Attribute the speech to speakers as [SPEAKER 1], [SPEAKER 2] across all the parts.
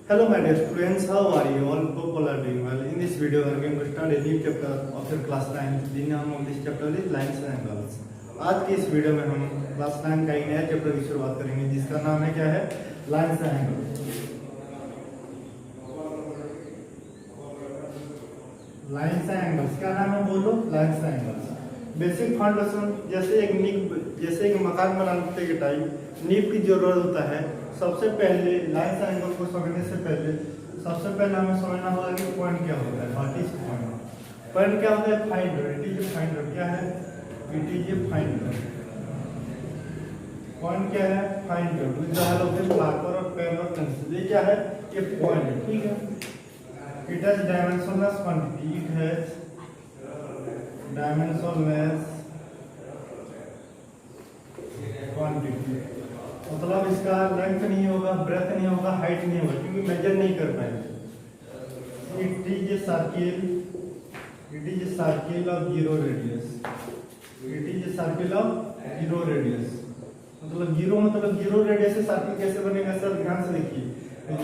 [SPEAKER 1] Hello my dear students, how are you all? Hope all are doing well. In this video we are going to start a new chapter of your class 9. The name of this chapter is Lines and Angles. आज की इस video में हम class 9 का एक नया chapter की शुरुआत करेंगे जिसका नाम है क्या है, lines and angles. Lines and angles क्या नाम है बोलो, lines and angles. Basic foundation जैसे एक मकान बनाने के टाइम नींव की जरूरत होता है। सबसे पहले लाइन्स एंड एंगल को समझने से पहले सबसे पहले हमें समझना होगा कि पॉइंट क्या होता है, व्हाट इज पॉइंट। पॉइंट क्या होता है, finder. It is a finder. क्या है, it is a finder. Point क्या है, finder with the help of A marker और पेन और पेंसिल। ये क्या है, ये पॉइंट है, ठीक है। It has dimensionless quantity. It has dimensionless quantity मतलब इसका लेंथ नहीं होगा, ब्रेथ नहीं होगा, हाइट नहीं होगा, क्योंकि मेजर नहीं कर पाएंगे। It is a circle. It is a circle of zero radius. It is a circle of zero radius मतलब जीरो रेडियस से सर्किल कैसे बनेगा सर, ध्यान से देखिए।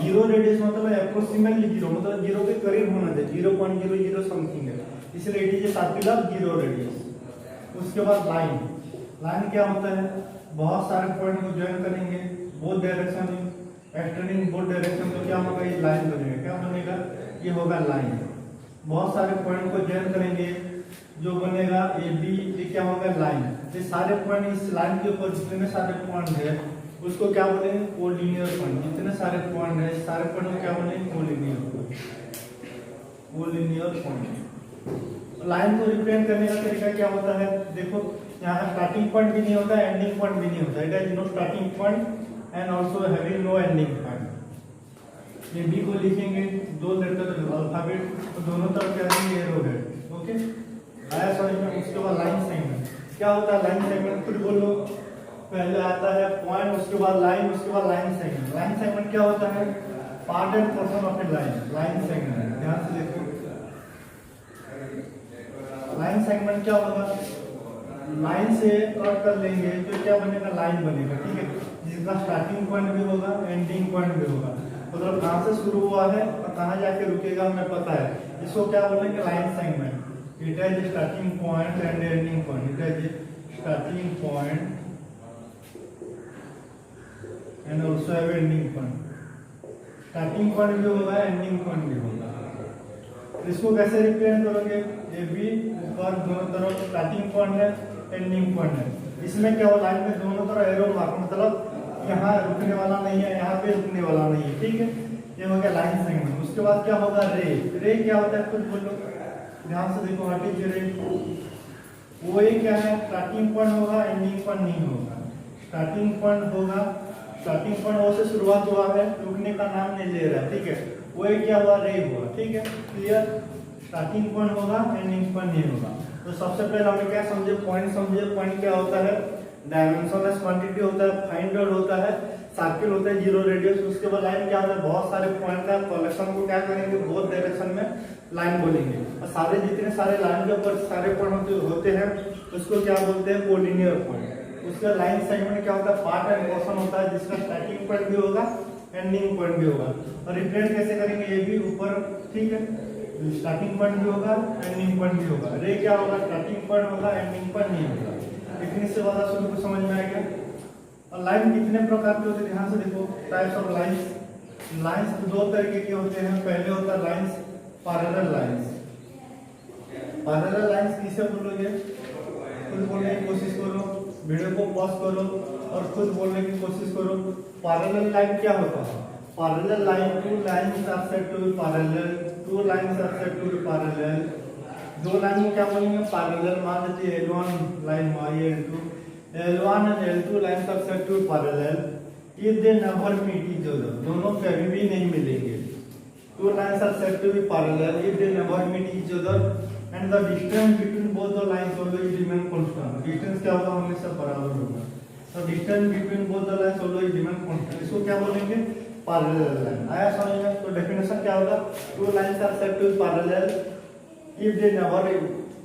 [SPEAKER 1] जीरो रेडियस मतलब अप्रोक्सीमेटली जीरो, मतलब जीरो के करीब होना चाहिए, 0.00 समथिंग है, इसलिए it is a circle of zero radius. उसके बाद लाइन। लाइन क्या होता है, बहुत सारे पॉइंट को ज्वाइन करेंगे both direction extending both direction, तो क्या होगा, ये लाइन बनेगा। क्या बनेगा, ये होगा लाइन। बहुत सारे पॉइंट को ज्वाइन करेंगे जो बनेगा ए बी, ये क्या होगा, लाइन। ये सारे पॉइंट इस लाइन के ऊपर जितने सारे पॉइंट है उसको क्या बोलेंगे, कोलिनियर पॉइंट। जितने सारे पॉइंट है सारे पॉइंट को क्या बोलेंगे, collinear point. Collinear point. Line को रिप्रेजेंट करने का तरीका क्या होता है, देखो यहाँ स्टार्टिंग पॉइंट भी नहीं होता, एंडिंग पॉइंट भी नहीं होता। It has no starting point and also having no ending point. ये बी को लिखेंगे दो लेटर अल्फाबेट, तो दोनों तरफ क्या देंगे, एरो है, ओके। आया समझ में। उसके बाद लाइन सेगमेंट। क्या होता है लाइन सेगमेंट, खुद बोलो। पहले आता है पॉइंट, उसके बाद लाइन, उसके बाद लाइन सेगमेंट। लाइन सेगमेंट क्या होता है, part end portion of A line. Line segment ध्यान से देखो। लाइन सेगमेंट क्या होगा, लाइन से कट कर लेंगे तो क्या बनेगा, लाइन बनेगा, ठीक है। जिसका स्टार्टिंग पॉइंट भी होगा, एंडिंग पॉइंट भी होगा, मतलब कहां से शुरू हुआ है और कहां जाके रुकेगा हमें पता है। इसको क्या बोलेंगे, line segment. It has starting point and ending point. It has starting point and also have ending point. Starting point भी होगा, एंडिंग पॉइंट भी होगा। इसको कैसे रिप्रेजेंट करोगे, ए बी ऊपर दोनों तरफ स्टार्टिंग पॉइंट है, एंडिंग पॉइंट है। इसमें क्या हो, लाइन में दोनों तरफ एरो मार्क, मतलब यहाँ रुकने वाला नहीं है, यहाँ पे रुकने वाला नहीं है, ठीक है। ये हो गया लाइन सेगमेंट। उसके बाद क्या होगा, रे। रे क्या होता है, कुछ बोलो, ध्यान से देखो। व्हाट इज रे, वो ये क्या है, स्टार्टिंग पॉइंट होगा, एंडिंग पॉइंट नहीं होगा। स्टार्टिंग पॉइंट होगा, स्टार्टिंग पॉइंट वो से शुरुआत हुआ है, रुकने का नाम नहीं ले रहा है, ठीक है। वो क्या हुआ, रे हुआ, ठीक है, क्लियर। स्टार्टिंग पॉइंट होगा, एंडिंग पॉइंट नहीं होगा। तो सबसे पहले हमें क्या समझे, पॉइंट समझे। पॉइंट क्या होता है, डायमेंशनलेस क्वांटिटी होता है, फाइंडर होता है, सर्किल होता है जीरो रेडियस। उसके बाद लाइन क्या होता है, बहुत सारे पॉइंट का कलेक्शन को क्या करेंगे, बोथ डायरेक्शन में लाइन बोलेंगे। और सारे जितने सारे लाइन के ऊपर सारे पॉइंट होते हैं उसको क्या बोलते हैं, कोलिनियर पॉइंट। उसका लाइन सेगमेंट क्या होता है, पार्ट एंड पोर्शन होता है, जिसका स्टार्टिंग पॉइंट भी होगा, एंडिंग पॉइंट भी होगा। और रिप्रेजेंट कैसे करेंगे, ये भी ऊपर, ठीक है, स्टार्टिंग पॉइंट भी होगा, एंडिंग पॉइंट भी होगा। रे क्या होगा, स्टार्टिंग पॉइंट होगा, एंडिंग पॉइंट नहीं होगा। इतनी से ज्यादा शुरू को समझ में आएगा। और लाइन कितने प्रकार के होते हैं, ध्यान से देखो। Types of lines. लाइंस दो तरीके के होते हैं। पहले होता है lines parallel lines. Parallel lines किसे बोलोगे, खुद बोलने की कोशिश करो, वीडियो को पॉज करो और खुद बोलने की कोशिश करो। पैरेलल लाइन क्या होता है, parallel line, two lines are said to be parallel, two lines are said to be parallel. दो लाइन को क्या बोलेंगे, पैरेलल। मान लीजिए L1 line y L2, L1 and L2 lines are said to be parallel if they never meet each other. दोनों कभी भी नहीं मिलेंगे। Two lines are said to be parallel if they never meet each other and the distance between both the lines always remain constant. Distance क्या होगा, हमेशा बराबर होगा। तो distance between both the lines always remain constant. इसको क्या बोलेंगे, parallel line. आया समझ में। तो डेफिनेशन क्या होगा, two lines are said to be parallel if they never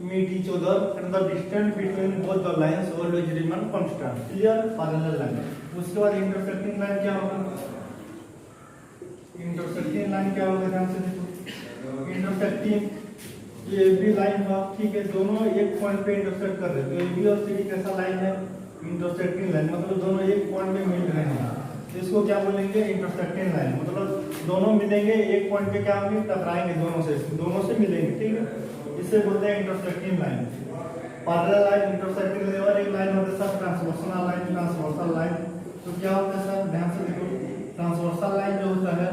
[SPEAKER 1] meet each other and the distance between both the lines always remain constant. Clear, parallel line. उसके बाद इंटरसेक्टिंग लाइन क्या होगा, इंटरसेक्टिंग लाइन क्या होगा, ध्यान से देखो। इंटरसेक्टिंग ये भी लाइन हुआ, ठीक है, दोनों एक पॉइंट पे इंटरसेक्ट कर रहे हैं, तो AB और CD कैसा लाइन है, इंटरसेक्टिंग लाइन, मतलब दोनों एक पॉइंट पे मिल रहे हैं, तो इसको क्या बोलेंगे, इंटरसेक्टिंग लाइन, मतलब दोनों मिलेंगे एक पॉइंट पे, क्या होंगे, टकराएंगे दोनों से मिलेंगे, ठीक है, इसे बोलते हैं intersecting line. Parallel line, intersecting line, और एक लाइन होता है सर ट्रांसवर्सल लाइन, तो क्या होता है सर, ध्यान से देखो, ट्रांसवर्सल लाइन जो होता है,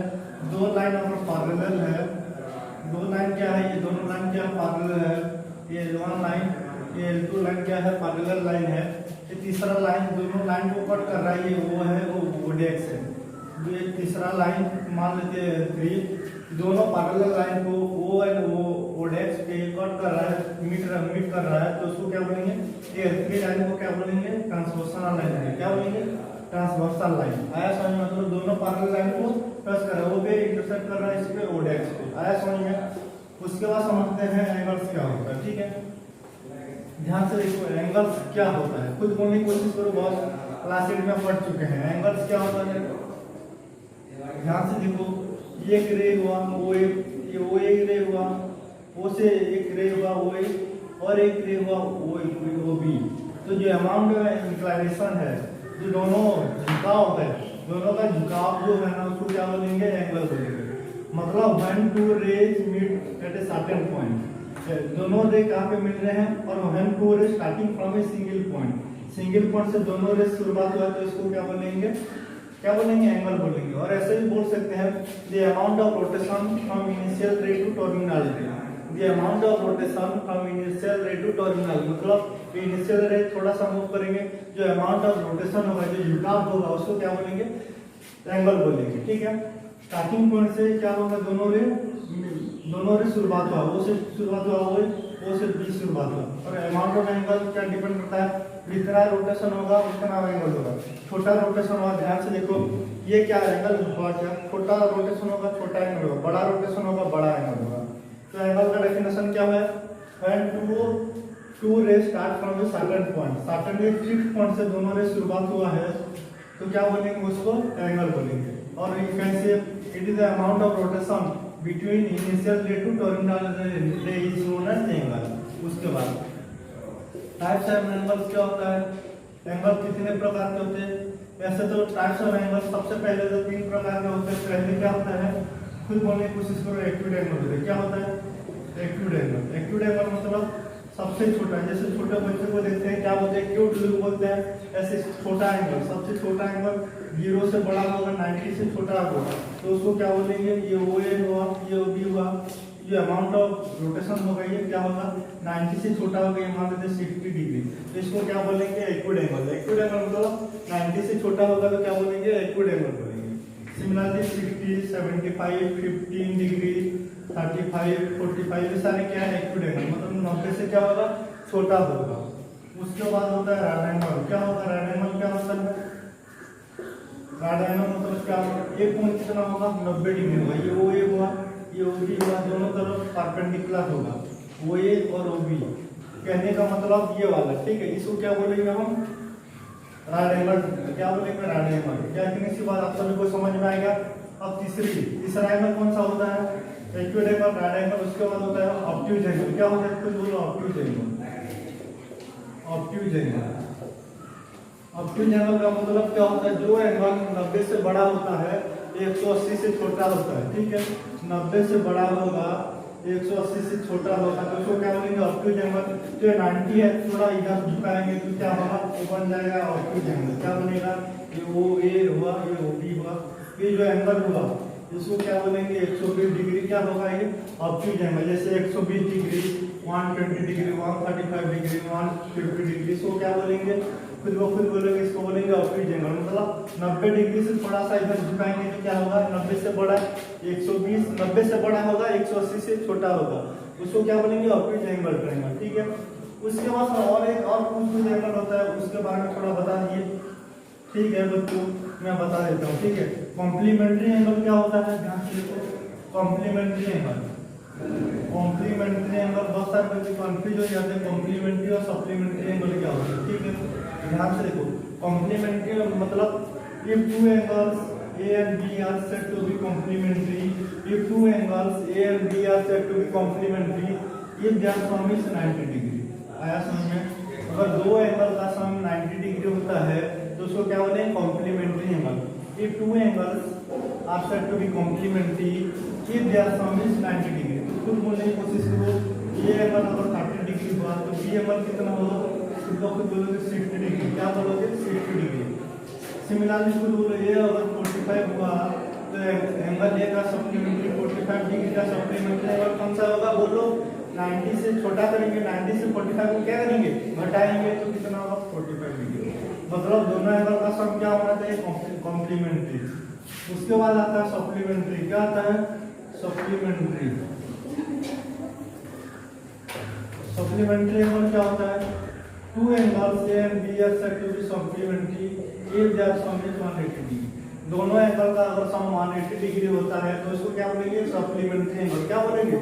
[SPEAKER 1] दो लाइन अगर पैरेलल है, दो लाइन क्या है, ये दोनों लाइन क्या पैरेलल है, ये वन लाइन, ये L2 लाइन क्या है, पैरेलल लाइन है, ये तीसरा लाइन दोनों लाइन को कट कर रहा है, ये वो है, वो ओडेक्स है, जो एक तीसरा लाइन मान लेते हैं 3, दोनों पैरेलल लाइन को O एंड O ओडेक्स पे कट कर रहा है, मीट कर रहा है, तो उसको क्या बोलेंगे, ये 3 लाइन को क्या बोलेंगे, ट्रांसवर्सल लाइन, क्या बोलेंगे, ट्रांसवर्सल लाइन। आया समझ में, मतलब दोनों पैरेलल लाइन को टच कर रहा है, वो पे इंटरसेक्ट कर रहा है इस पे ओडेक्स पे, आया समझ में। उसके बाद समझते हैं एंगल्स क्या होता है, ठीक है, ध्यान से देखो, एंगल्स क्या होता है, खुद बोलने की कोशिश करो, बहुत क्लास 8 में पढ़ चुके हैं, एंगल्स क्या होता है, ध्यान से देखो, ये एक रे हुआ, वो एक रे हुआ, वो से एक रे हुआ, वो एक और एक रे हुआ, वो बी, तो जो अमाउंट इंक्लाइनेशन है, जो दोनों झुकाव है, दोनों का झुकाव जो है ना, उसको क्या बोलेंगे, एंगल बोलेंगे, मतलब when two rays meet at a certain point, दोनों रे कहाँ पे मिल रहे हैं, और when two ray starting from a single point से दोनों रे शुरुआत हुआ, तो इसको क्या बोलेंगे, एंगल बोलेंगे। और ऐसे भी बोल सकते हैं, the amount of rotation from initial ray to terminal, the amount of rotation from initial ray to terminal, मतलब इनिशियल रे थोड़ा सा मूव करेंगे, जो अमाउंट ऑफ रोटेशन होगा, जो झुकाव होगा, उसको क्या बोलेंगे, एंगल बोलेंगे, ठीक है। स्टार्टिंग पॉइंट से क्या होगा, दोनों रे शुरुआत हुआ, वो से शुरुआत हुआ, वो से बी शुरुआत हुआ, और अमाउंट ऑफ एंगल क्या डिपेंड करता है, जितना रोटेशन होगा उतना एंगल होगा, छोटा रोटेशन होगा, ध्यान से देखो, ये क्या एंगल हुआ, क्या छोटा रोटेशन होगा, छोटा एंगल होगा, बड़ा रोटेशन होगा, बड़ा एंगल होगा। तो एंगल का डेफिनेशन क्या है, व्हेन टू रे स्टार्ट फ्रॉम द सर्टेन एक फिक्स्ड पॉइंट से दोनों रे शुरुआत हुआ है, तो क्या बोलेंगे, उसको एंगल बोलेंगे। और you can say it is the amount of rotation between initial ray to terminal रे इज नोन एज एंगल। उसके बाद टाइप्स ऑफ एंगल्स क्या होता है, एंगल कितने प्रकार के होते हैं, वैसे तो टाइप्स ऑफ एंगल सबसे पहले तो 3 प्रकार के होते हैं। पहले क्या होता है, खुद बोलने की कोशिश करो, एक्यूट एंगल होता है, क्या होता है, एक्यूट एंगल मतलब सबसे छोटा, जैसे छोटे बच्चे को देखते हैं क्या बोलते हैं, क्यूट लुक बोलते हैं, ऐसे छोटा एंगल, सबसे छोटा एंगल 0 से बड़ा होगा, 90 से छोटा होगा, तो उसको क्या बोलेंगे, ये OA हुआ, ये OB हुआ, ये अमाउंट ऑफ रोटेशन होगा, ये क्या होगा, 90 से छोटा होगा, ये मान लेते 60 डिग्री, तो इसको क्या बोलेंगे, एक्यूट एंगल। एक्यूट एंगल मतलब 90 से छोटा होगा, तो क्या बोलेंगे, एक्यूट एंगल बोलेंगे। सिमिलरली 60, 75, 15 डिग्री, 35, 45, ये सारे क्या है, एक्यूट एंगल, मतलब 90 से क्या होगा, छोटा होगा। उसके बाद होता है रैड एंगल। क्या होता है रैड एंगल, क्या होता है रैड एंगल, मतलब क्या, एक कोण कितना होगा, 90 डिग्री होगा, ये OA हुआ, ये OB हुआ, दोनों तरफ परपेंडिकुलर होगा, OA और OB, कहने का मतलब ये वाला, ठीक है। इसको क्या बोलेंगे हम, रैड एंगल, क्या बोलेंगे, रैड एंगल। क्या इतनी सी बात आप सभी को समझ में आएगा। अब तीसरा एंगल कौन सा होता है, एक्यूट एंगल, रैड एंगल। उसके बाद होता है ऑब्ट्यूज एंगल। क्या होता है, कुछ बोलो, ऑब्ट्यूज एंगल। ऑब्ट्यूज एंगल का मतलब क्या होता है, जो एंगल 90 से बड़ा होता है, 180 से छोटा होता है, ठीक है, 90 से बड़ा होगा, 180 से छोटा होगा, तो उसको क्या बोलेंगे, ऑब्ट्यूज एंगल। जो 90 है, थोड़ा इधर झुकाएंगे तो क्या होगा, वो बन जाएगा ऑब्ट्यूज एंगल। क्या बनेगा, ये OA हुआ, ये OB हुआ, ये जो एंगल हुआ, इसको क्या बोलेंगे, 120 डिग्री क्या होगा, ये ऑब्ट्यूज एंगल। जैसे 120 डिग्री, 120 डिग्री, 135 डिग्री, 150 डिग्री, इसको क्या बोलेंगे, खुद बोलेंगे, इसको बोलेंगे ऑब्ट्यूज एंगल। मतलब 90 डिग्री से थोड़ा सा इधर झुकाएंगे तो क्या होगा, 90 से बड़ा 120, 90 से बड़ा होगा, 180 से छोटा होगा, उसको क्या बोलेंगे, ऑब्ट्यूज एंगल ट्रायंगल, ठीक है। उसके बाद और एक और कुछ एंगल होता है, उसके बारे में थोड़ा बता दिए, ठीक है बच्चों, मैं बता देता हूँ, ठीक है। कॉम्प्लीमेंट्री एंगल क्या होता है, ध्यान से देखो, कॉम्प्लीमेंट्री एंगल बहुत सारे बच्चे कंफ्यूज हो जाते हैं, कॉम्प्लीमेंट्री और सप्लीमेंट्री एंगल क्या होता है, ठीक है। ध्यान से देखो, कॉम्प्लीमेंट्री मतलब if two angles A and B are said to be complementary if two angles A and B are said to be complementary if their sum is 90 degree। आया समझ में? अगर दो एंगल का सम 90 डिग्री होता है तो उसको क्या बोलते हैं? Complementary angle. if two angles are said to be complementary if their sum is 90 degree। तो खुद बोलने की कोशिश करो, ये एंगल अगर 30 डिग्री हुआ तो बी एंगल कितना होगा? खुद बोलोगे 60 डिग्री। क्या बोलोगे? 60 डिग्री। सिमिलरली खुद बोलो ये अगर 45 हुआ तो एंगल ए का सप्लीमेंट्री 45 डिग्री का सप्लीमेंट्री एंगल कौन सा होगा? बोलो 90 से छोटा करेंगे, 90 से 45 को क्या करेंगे? घटाएंगे तो कितना होगा? 45 डिग्री। मतलब दोनों एंगल का सम क्या होना चाहिए? कॉम्प्लीमेंट्री। उसके बाद आता है सप्लीमेंट्री। क्या आता है? सप्लीमेंट्री। सप्लीमेंट्री एंगल क्या होता है? Two angles A and B are said to be supplementary if their sum is 180 degree। दोनों एंगल का अगर सम 180 डिग्री होता है तो इसको क्या बोलेंगे? Supplementary angle. क्या बोलेंगे?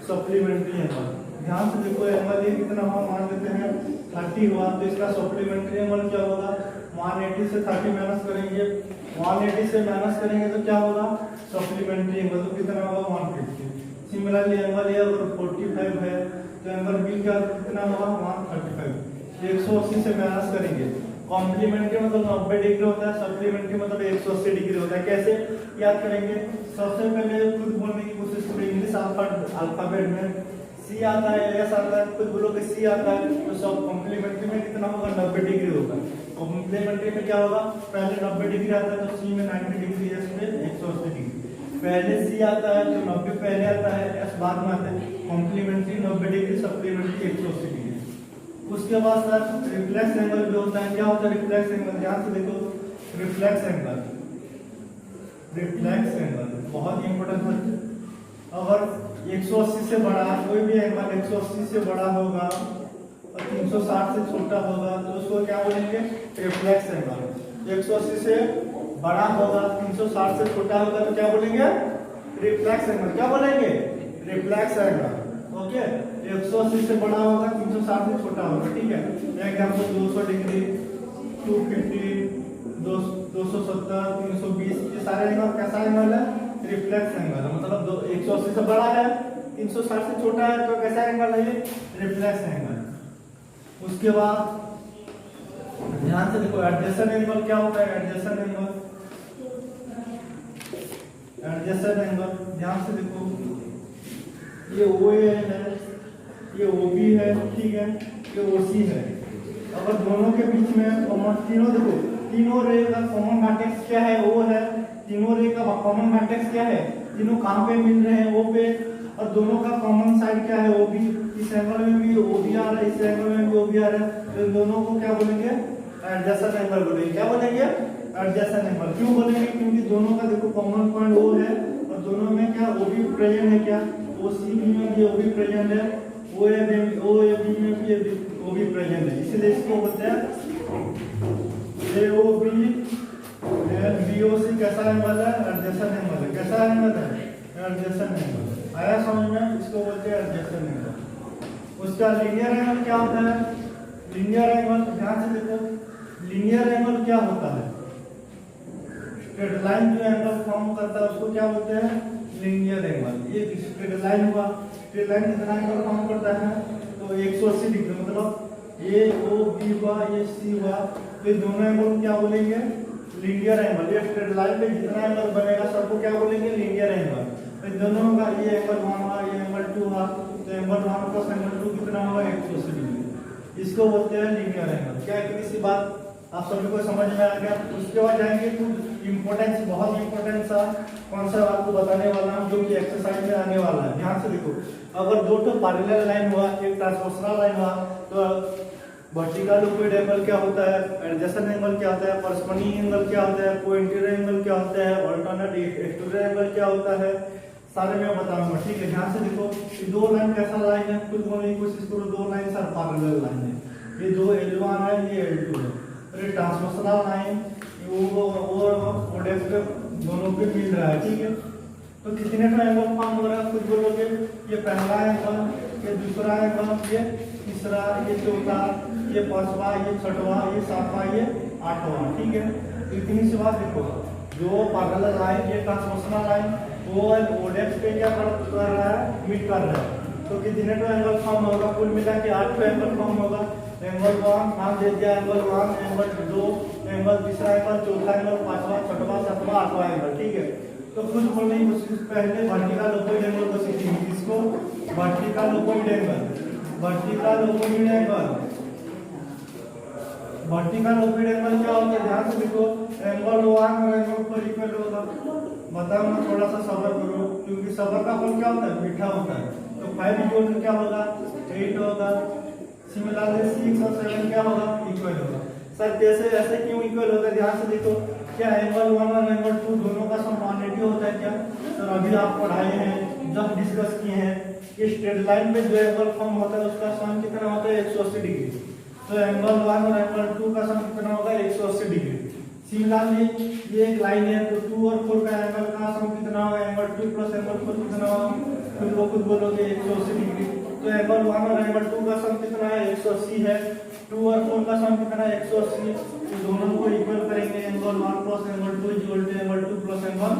[SPEAKER 1] Supplementary angle. ध्यान से देखो, एंगल ये कितना हुआ? मान लेते हैं 30 हुआ तो इसका सप्लीमेंट्री एंगल क्या होगा? 180 से 30 माइनस करेंगे, 180 से माइनस करेंगे तो क्या होगा? सप्लीमेंट्री एंगल तो कितना होगा? 150। सिमिलरली एंगल ए अगर 45 है तो एंगल बी का कितना होगा? 135। 180 से माइनस करेंगे। कॉम्प्लीमेंट्री मतलब 90 डिग्री होता है, सप्लीमेंट्री मतलब 180 डिग्री होता है। कैसे याद करेंगे? सबसे पहले खुद बोलने की कोशिश करो। इंग्लिश अल्फाबेट में सी आता है, एस आता है, खुद बोलोगे सी आता है तो सब कॉम्प्लीमेंट्री में कितना होगा? 90 डिग्री होगा। कॉम्प्लीमेंट्री में क्या होगा? पहले 90 डिग्री आता है तो सी में 90 डिग्री, एस में 180 डिग्री। पहले सी आता है तो 90 पहले आता है, एस बाद में आता है। Complementary 90 degree, supplementary 180 degree. उसके बाद सर रिफ्लेक्स एंगल जो होता है, क्या होता है रिफ्लेक्स एंगल? ध्यान से देखो, रिफ्लेक्स एंगल, रिफ्लेक्स एंगल बहुत इंपॉर्टेंट है। अगर 180 से बड़ा कोई भी एंगल 180 से बड़ा होगा और 360 से छोटा होगा तो उसको क्या बोलेंगे? Reflex angle. 180 से बड़ा होगा, 360 से छोटा होगा तो क्या बोलेंगे? Reflex angle. क्या बोलेंगे? Reflex angle. ओके, 180 से बड़ा होगा, 360 से छोटा होगा। ठीक है, एग्जांपल 200 डिग्री, 250, 270, 320, ये सारे एंगल कैसा एंगल है? रिफ्लेक्स एंगल है। मतलब 180 से बड़ा है, 360 से छोटा है तो कैसा एंगल है? ये रिफ्लेक्स एंगल। उसके बाद ध्यान से देखो, एडजेसेंट एंगल क्या होता है? एडजेसेंट एंगल, एडजेसेंट एंगल ध्यान से देखो, ये OA है, ये OB है, ठीक है, ये OC है। अगर दोनों के बीच में कॉमन, तीनों देखो, तीनों रे का कॉमन वर्टेक्स क्या है? O है। तीनों रे का कॉमन वर्टेक्स क्या है? तीनों कहां पे मिल रहे हैं? O पे। और दोनों का कॉमन साइड क्या है? OB। इस एंगल में भी OB आ रहा है, इस एंगल में भी OB आ रहा है, तो इन दोनों को क्या बोलेंगे? एडजेसेंट एंगल बोलेंगे। क्या बोलेंगे? Adjacent angle. क्यों बोलेंगे? क्योंकि दोनों का देखो कॉमन पॉइंट O है और दोनों में क्या OB प्रेजेंट है? क्या OC में भी OB प्रेजेंट है, OAB में भी OB प्रेजेंट है, इसलिए इसको बोलते हैं AOB एंड BOC। कैसा एंगल है? एडजेसेंट एंगल है। कैसा एंगल है? Adjacent angle. आया समझ में? इसको बोलते हैं एडजेसेंट एंगल। उसका लीनियर एंगल क्या होता है? लीनियर एंगल ध्यान से देखो, लीनियर एंगल क्या होता है? स्ट्रेट लाइन जो एंगल फॉर्म करता है उसको क्या बोलते हैं? Linear angle. ये स्ट्रेट लाइन हुआ, स्ट्रेट लाइन कितना एंगल फॉर्म करता है? तो 180 डिग्री। मतलब ये OB हुआ, ये C हुआ, तो दोनों एंगल क्या बोलेंगे? Linear angle. ये स्ट्रेट लाइन पे जितना एंगल बनेगा सबको क्या बोलेंगे? Linear angle. तो दोनों का ये एंगल 1 हुआ, ये एंगल 2 हुआ, तो एंगल 1 प्लस एंगल 2 कितना होगा? 180 डिग्री। इसको बोलते हैं लीनियर एंगल। क्या इतनी सी बात आप सभी को समझ में आ गया? उसके बाद जाएंगे कुछ इंपॉर्टेंस, बहुत इंपॉर्टेंट सा कॉन्सेप्ट आपको बताने वाला हूं जो कि एक्सरसाइज में आने वाला है। ध्यान से देखो, अगर दो तो पैरेलल लाइन हुआ, एक ट्रांसवर्सल लाइन हुआ, तो वर्टिकल इक्विड एंगल क्या होता है? एडजेसेंट एंगल क्या होता है? कॉरस्पॉन्डिंग एंगल क्या होता है? कोइंटीरियर एंगल क्या होता है? अल्टरनेट एक्सटीरियर एंगल क्या होता है? सारे मैं बताऊंगा। ठीक है, ध्यान से देखो, ये दो लाइन कैसा लाइन है? खुद बोलने की कोशिश करो, दो लाइन सर पैरेलल लाइन है। ये दो L1 है, ये L2 है। ये ट्रांसवर्सल लाइन वो डेस्क दोनों पे मिल रहा है। ठीक है, तो कितने का एंगल फॉर्म हो रहा है? खुद बोलोगे, ये पहला एंगल, ये दूसरा एंगल, ये तीसरा, ये चौथा, ये पांचवा, ये छठवां, ये सातवां, ये आठवां। ठीक है, इतनी सी बात देखो, जो पैरेलल लाइन ये ट्रांसवर्सल लाइन वो ओडेक्स पे क्या कर रहा है, मीट कर रहा है। तो कितने तो एंगल फॉर्म होगा, कुल मिला के 8 एंगल फॉर्म होगा। एंगल 1 नाम दे दिया, एंगल 1, एंगल 2, एंगल तीसरा एंगल, चौथा एंगल, पांचवा, छठवां, सातवां, आठवां एंगल, ठीक है। तो कुछ बोलने की कोशिश पहले वर्टिकल ओपॉइड एंगल को सीखेंगे। इसको vertical opposite angle, vertical opposite angle, vertical opposite angle क्या होता है, ध्यान से देखो। एंगल 1 और एंगल 4 इक्वल होगा। बताओ ना, थोड़ा सा सब्र करो, क्योंकि सब्र का फल क्या होता है, मीठा होता है। तो 5 इक्वल टू क्या होगा, 8 होगा। सिमिलरली 6 और 7 क्या होगा, इक्वल होगा। सर कैसे, ऐसे क्यों इक्वल होगा, ध्यान से देखो। क्या एंगल 1 और एंगल 2 दोनों का सम 180 होता है क्या? सर अभी आप पढ़ाए हैं, जब डिस्कस किए हैं कि स्ट्रेट लाइन में जो एंगल फॉर्म होता है उसका सम कितना होता है, 180 डिग्री। तो एंगल 1 और एंगल 2 का सम कितना होगा, 180 डिग्री। सिमिलरली ये एक लाइन है, तो 2 और 4 का एंगल का सम कितना होगा, एंगल 2 प्लस एंगल 4 कितना होगा, फिर वो खुद बोलोगे 180 डिग्री। तो एंगल 1 और एंगल 2 का सम कितना है, 180 है। 2 और 4 का सम कितना है, 180। तो दोनों को इक्वल करेंगे, angle 1 plus angle 2 equal to angle 2 plus angle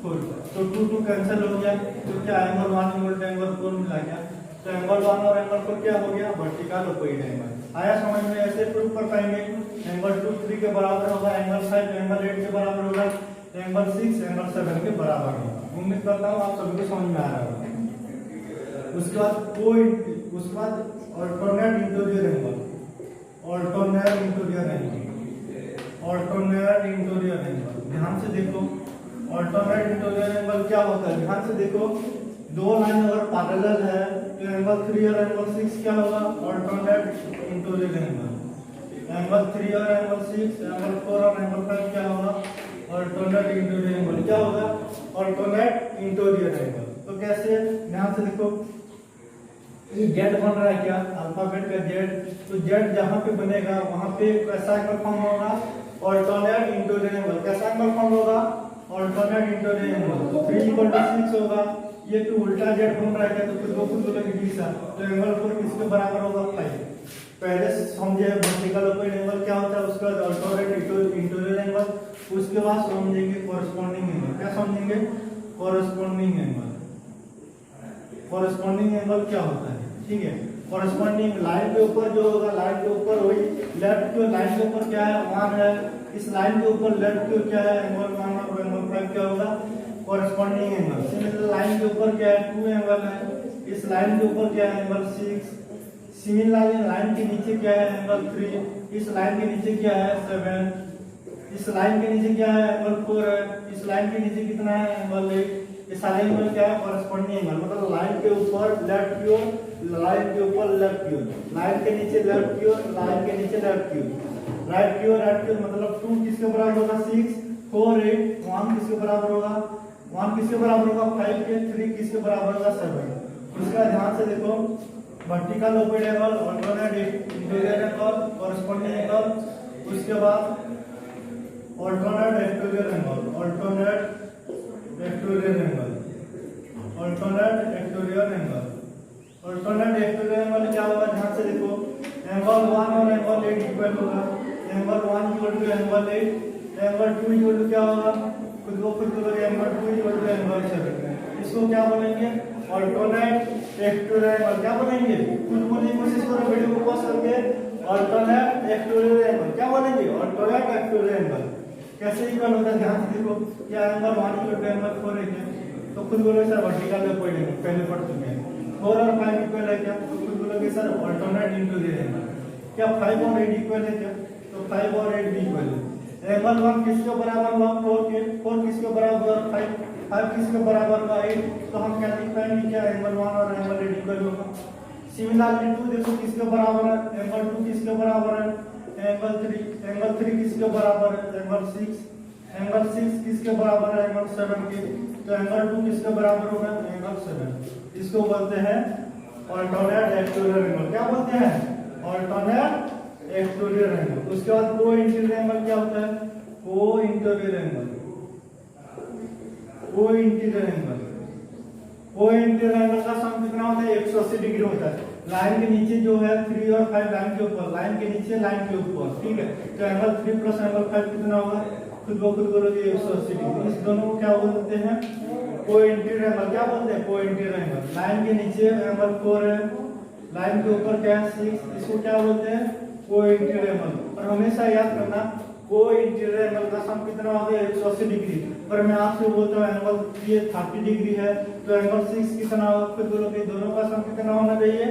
[SPEAKER 1] 4। तो 2 कैंसिल हो गया, तो क्या एंगल 1 इक्वल टू एंगल 4 मिला गया। तो एंगल 1 और एंगल 4 क्या हो गया, वर्टिकल ओपॉइड एंगल। आया समझ में? ऐसे प्रूफ कर पाएंगे। एंगल 2 3 के बराबर होगा, एंगल 5 एंगल 8 के बराबर होगा, एंगल 6 एंगल 7 के बराबर होगा। उम्मीद करता हूँ आप सभी को समझ में आ रहा होगा। उसके बाद alternate interior angle, alternate interior angle, alternate interior angle. ध्यान से देखो, अल्टरनेट इंटीरियर एंगल क्या होता है, ध्यान से देखो। दो लाइन अगर पैरेलल है तो एंगल 3 और एंगल 6 क्या होगा, अल्टरनेट इंटीरियर एंगल। एंगल 3 और एंगल 6, एंगल 4 और एंगल 5 क्या होगा, अल्टरनेट इंटीरियर एंगल। क्या होगा, अल्टरनेट इंटीरियर एंगल। तो कैसे, ध्यान से देखो। जेड बन रहा है क्या, अल्फाबेट का जेड। तो जेड जहां पे बनेगा वहां पे कैसा एंगल फॉर्म होगा, अल्टरनेट इंटीरियर एंगल। कैसा एंगल फॉर्म होगा, अल्टरनेट इंटीरियर एंगल। तो 3 इक्वल टू 6 होगा। ये तो उल्टा जेड बन रहा है, तो फिर दो खुद बोलेंगे दिशा। तो एंगल 4 किसके बराबर होगा, 5। पहले समझे वर्टिकल ओपॉइड एंगल क्या होता है, उसके बाद अल्टरनेट इंटीरियर एंगल, उसके बाद समझेंगे कोरस्पोंडिंग एंगल। क्या समझेंगे, कोरस्पोंडिंग एंगल। कोरस्पोंडिंग एंगल क्या होता है, ठीक है। कोरस्पोंडिंग लाइन के ऊपर जो होगा, लाइन के ऊपर वही लेफ्ट की लाइन के ऊपर क्या है, 1 है। इस लाइन के ऊपर लेफ्ट की क्या है, एंगल 1 और एंगल 5 क्या होगा, कोरस्पोंडिंग एंगल। सिमिलर लाइन के ऊपर क्या है, 2 एंगल है। इस लाइन के ऊपर क्या है, एंगल 6। सिमिलरली लाइन के नीचे क्या है, एंगल 3। इस लाइन के नीचे क्या है, 7। इस लाइन के नीचे क्या है, एंगल 4 है। इस लाइन के नीचे कितना है, एंगल 8। इस सारे एंगल क्या है, कोरस्पोंडिंग एंगल। मतलब लाइन के ऊपर लेफ्ट की ओर, लाइन के ऊपर लेफ्ट की ओर, लाइन के नीचे लेफ्ट की ओर, लाइन के नीचे लेफ्ट की ओर, राइट की ओर, राइट की ओर। मतलब 2 किसके बराबर होगा, 6, 4, 8। 1 किसके बराबर होगा, 1 किसके बराबर होगा, 5 के। 3 किसके बराबर होगा, 7। उसका ध्यान से देखो, vertical opposite angle, alternate interior angle, corresponding angle. उसके बाद alternate exterior angle, alternate exterior angle, alternate exterior angle. Alternate exterior angle क्या होगा, ध्यान से देखो। एंगल 1 और एंगल 8 इक्वल होगा। Angle 1 equal to angle 8। Angle 2 equal to क्या होगा, खुद को खुद बोलोगे, एंगल 2 इक्वल टू एंगल 7। इसको क्या बोलेंगे, अल्टरनेट एक्सटीरियर एंगल। क्या बोलेंगे, खुद बोलने की कोशिश करो, वीडियो को पॉज करके। अल्टरनेट एक्सटीरियर एंगल क्या बोलेंगे, अल्टरनेट एक्सटीरियर एंगल। कैसे इक्वल होता है, ध्यान से देखो। क्या एंगल 1 इक्वल टू एंगल 4 है क्या, तो खुद बोलोगे सर वर्टिकल ओपॉइड एंगल, पहले पढ़ चुके हैं। 4 और 5 इक्वल है क्या, तो खुद बोलोगे सर अल्टरनेट इंटीरियर एंगल। क्या 5 और 8 इक्वल है क्या, तो 5 और 8 भी इक्वल है। एंगल 1 किसके बराबर हुआ, 4 के। 4 किसके बराबर हुआ, 5। 5 किसके बराबर हुआ, 8। तो हम क्या लिख पाएंगे, क्या एंगल 1 और एंगल 8 इक्वल होगा। सिमिलरली 2 देखो किसके बराबर है, एंगल 2 किसके बराबर है, एंगल 3। एंगल 3 किसके बराबर है, एंगल 6। एंगल 6 किसके बराबर है, एंगल 7 के। तो एंगल 2 किसके बराबर होगा, एंगल 7। इसको बोलते हैं अल्टरनेट एक्सटीरियर एंगल। क्या बोलते हैं, अल्टरनेट एक्सटीरियर एंगल। उसके बाद को इंटीरियर एंगल क्या होता है, को इंटीरियर एंगल, को इंटीरियर एंगल। को इंटीरियर एंगल का सम कितना होता है, 180 डिग्री होता है। लाइन के नीचे जो है 3 और 5 लाइन के ऊपर, लाइन के नीचे लाइन के ऊपर, ठीक है। तो एंगल 3 प्लस एंगल 5 कितना होगा, खुद ब खुद करोगे 180 डिग्री। इस दोनों को क्या बोलते हैं? को इंटीरियर एंगल। क्या बोलते हैं? को इंटीरियर एंगल। लाइन के नीचे एंगल 4 है, लाइन के ऊपर क्या है 6, इसको क्या बोलते हैं? को इंटीरियर एंगल। और हमेशा याद करना को इंटीरियर एंगल का सम कितना होगा? 180 डिग्री। और मैं आपसे बोलता हूँ एंगल ये 30 डिग्री है तो एंगल 6 कितना होगा? खुद बोलोगे दोनों का सम कितना होना चाहिए?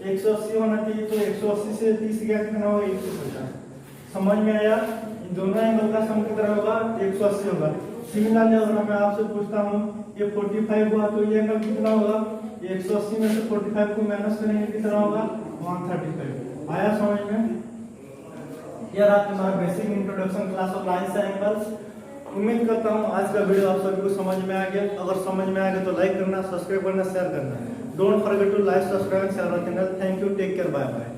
[SPEAKER 1] 180 होना चाहिए। तो 180 से 30 गया कितना होगा? 150। समझ में आया? इन दोनों एंगल का सम कितना होगा? 180 होगा। सिमिलरली अगर मैं आपसे पूछता हूँ ये 45 हुआ तो ये एंगल कितना होगा? 180 में से 45 को माइनस करेंगे कितना होगा? 135। आया समझ में? यह रहा तुम्हारा basic introduction class of lines and angles. उम्मीद करता हूँ आज का वीडियो आप सभी को समझ में आ गया। अगर समझ में आ गया तो लाइक करना, सब्सक्राइब करना, शेयर करना। Don't forget to like, subscribe, share our channel. Thank you, take care, bye bye.